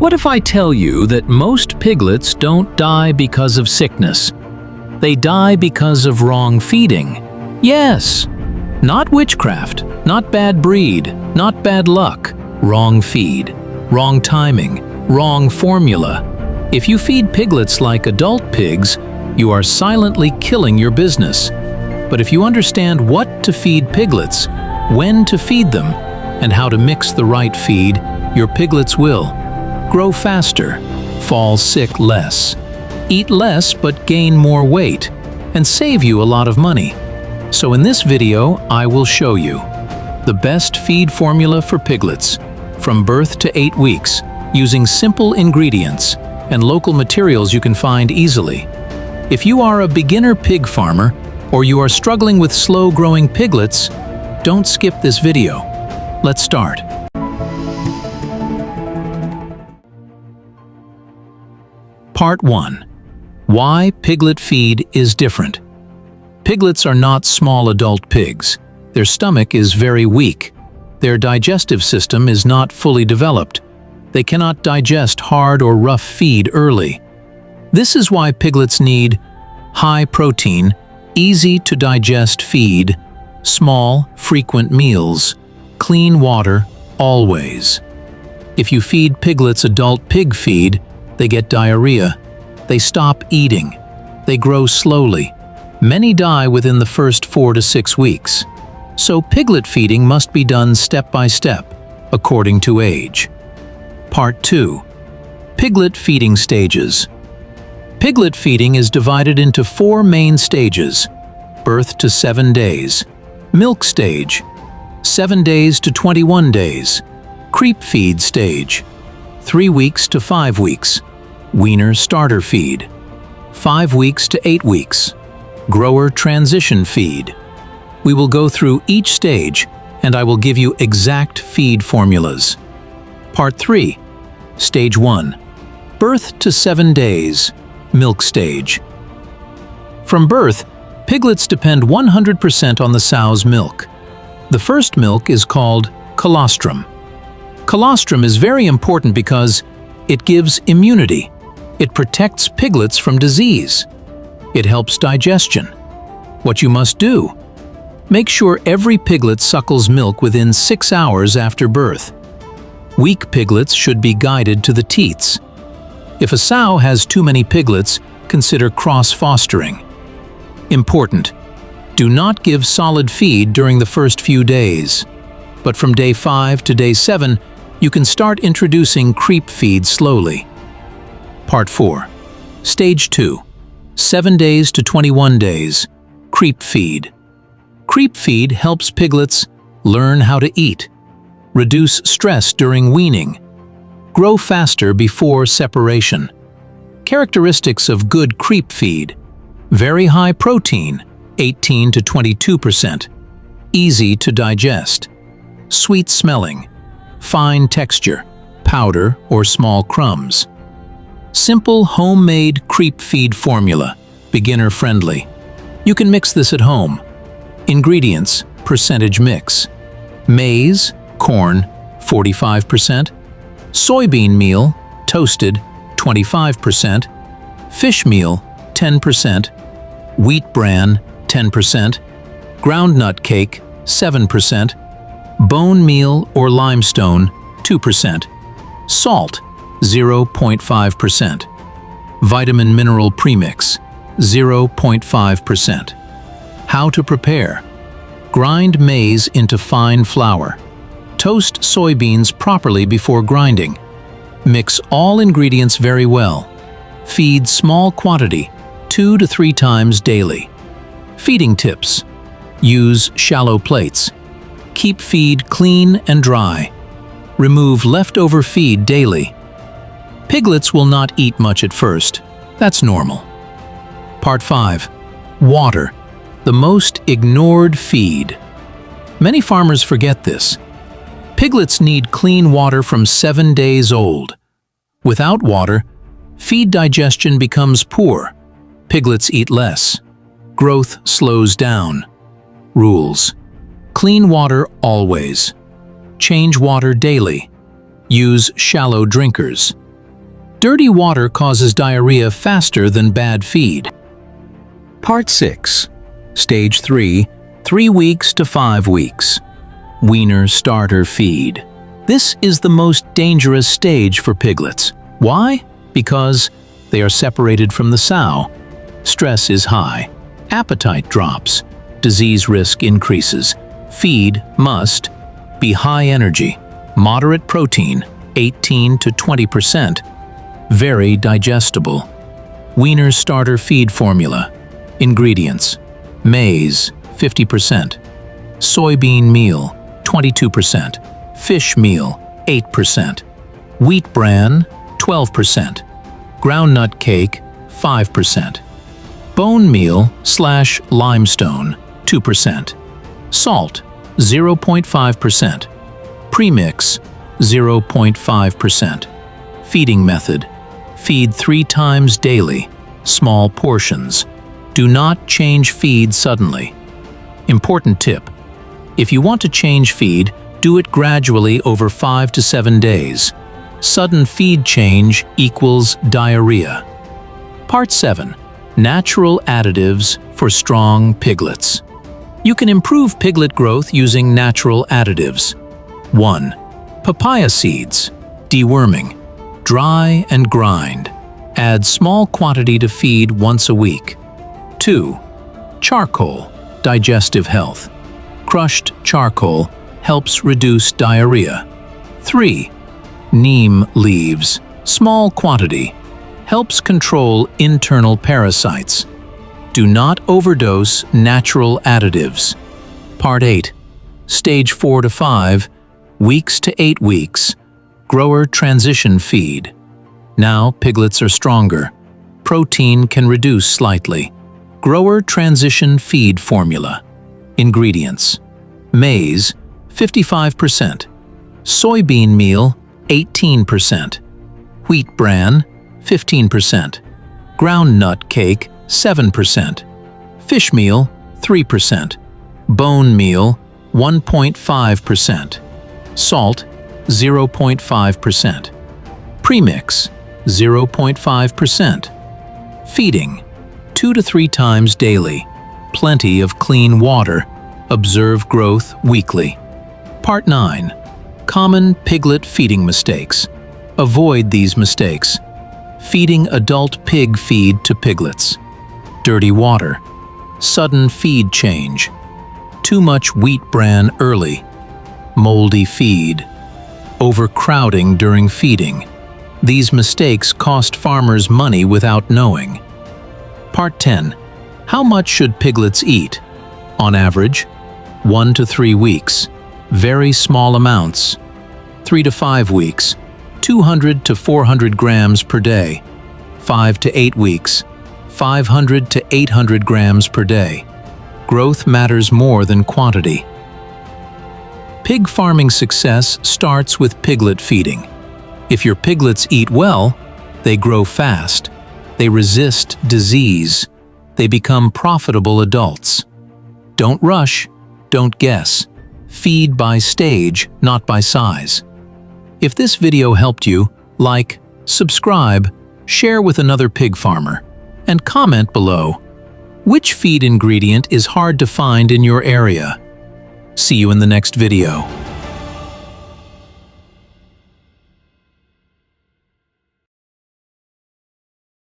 What if I tell you that most piglets don't die because of sickness? They die because of wrong feeding. Yes, not witchcraft, not bad breed, not bad luck. Wrong feed, wrong timing, wrong formula. If you feed piglets like adult pigs, you are silently killing your business. But if you understand what to feed piglets, when to feed them, and how to mix the right feed, your piglets will grow faster, fall sick less, eat less but gain more weight, and save you a lot of money. So in this video, I will show you the best feed formula for piglets from birth to 8 weeks using simple ingredients and local materials you can find easily. If you are a beginner pig farmer or you are struggling with slow-growing piglets, don't skip this video. Let's start. Part 1. Why piglet feed is different. Piglets are not small adult pigs. Their stomach is very weak. Their digestive system is not fully developed. They cannot digest hard or rough feed early. This is why piglets need high protein, easy to digest feed, small, frequent meals, clean water, always. If you feed piglets adult pig feed, they get diarrhea. They stop eating. They grow slowly. Many die within the first 4 to 6 weeks. So piglet feeding must be done step by step, according to age. Part 2. Piglet feeding stages. Piglet feeding is divided into 4 main stages: birth to 7 days, milk stage, 7 days to 21 days, creep feed stage, 3 weeks to 5 weeks, Weaner starter feed, 5 weeks to 8 weeks, grower transition feed. We will go through each stage and I will give you exact feed formulas. Part 3. Stage 1. Birth to 7 days, milk stage. From birth, piglets depend 100% on the sow's milk. The first milk is called colostrum. Colostrum is very important because it gives immunity. It protects piglets from disease. It helps digestion. What you must do: make sure every piglet suckles milk within 6 hours after birth. Weak piglets should be guided to the teats. If a sow has too many piglets, consider cross-fostering. Important: do not give solid feed during the first few days. But from day 5 to day 7, you can start introducing creep feed slowly. Part 4. Stage 2. 7 days to 21 days, creep feed. Creep feed helps piglets learn how to eat, reduce stress during weaning, grow faster before separation. Characteristics of good creep feed: very high protein, 18 to 22%, easy to digest, sweet smelling, fine texture, powder or small crumbs. Simple homemade creep feed formula, beginner friendly. You can mix this at home. Ingredients, percentage mix: maize, corn, 45%, soybean meal, toasted, 25%, fish meal, 10%, wheat bran, 10%, groundnut cake, 7%, bone meal or limestone, 2%, salt, 0.5%, vitamin mineral premix, 0.5%. How to prepare: grind maize into fine flour. Toast soybeans properly before grinding. Mix all ingredients very well. Feed small quantity, 2 to 3 times daily. Feeding tips: use shallow plates. Keep feed clean and dry. Remove leftover feed daily. Piglets will not eat much at first. That's normal. Part 5. Water, the most ignored feed. Many farmers forget this. Piglets need clean water from 7 days old. Without water, feed digestion becomes poor. Piglets eat less. Growth slows down. Rules: clean water always. Change water daily. Use shallow drinkers. Dirty water causes diarrhea faster than bad feed. Part 6. Stage 3, 3 weeks to 5 weeks. Weaner starter feed. This is the most dangerous stage for piglets. Why? Because they are separated from the sow. Stress is high. Appetite drops. Disease risk increases. Feed must be high energy, moderate protein, 18 to 20%, very digestible. Weaner starter feed formula. Ingredients: maize, 50%, soybean meal, 22%, fish meal, 8%, wheat bran, 12%, groundnut cake, 5%, bone meal/limestone, 2%, salt, 0.5%, premix, 0.5%. Feeding method: feed 3 times daily, small portions. Do not change feed suddenly. Important tip: if you want to change feed, do it gradually over 5 to 7 days. Sudden feed change equals diarrhea. Part 7. Natural additives for strong piglets. You can improve piglet growth using natural additives. 1. Papaya seeds. Deworming. Dry and grind. Add small quantity to feed once a week. 2. Charcoal. Digestive health. Crushed charcoal helps reduce diarrhea. 3. Neem leaves. Small quantity. Helps control internal parasites. Do not overdose natural additives. Part 8. Stage 4 to 5, weeks to 8 weeks. Grower transition feed. Now piglets are stronger. Protein can reduce slightly. Grower transition feed formula. Ingredients: maize, 55%, soybean meal, 18%, wheat bran, 15%, groundnut cake, 7%, fish meal, 3%, bone meal, 1.5%, salt, 0.5%, premix, 0.5%. Feeding: 2 to 3 times daily. Plenty of clean water. Observe growth weekly. Part 9. Common piglet feeding mistakes. Avoid these mistakes. Feeding adult pig feed to piglets. Dirty water. Sudden feed change. Too much wheat bran early. Moldy feed. Overcrowding during feeding. These mistakes cost farmers money without knowing. Part 10. How much should piglets eat? On average, 1 to 3 weeks. Very small amounts. 3 to 5 weeks. 200 to 400 grams per day. 5 to 8 weeks. 500 to 800 grams per day. Growth matters more than quantity. Pig farming success starts with piglet feeding. If your piglets eat well, they grow fast. They resist disease. They become profitable adults. Don't rush, don't guess. Feed by stage, not by size. If this video helped you, like, subscribe, share with another pig farmer, and comment below. Which feed ingredient is hard to find in your area? See you in the next video.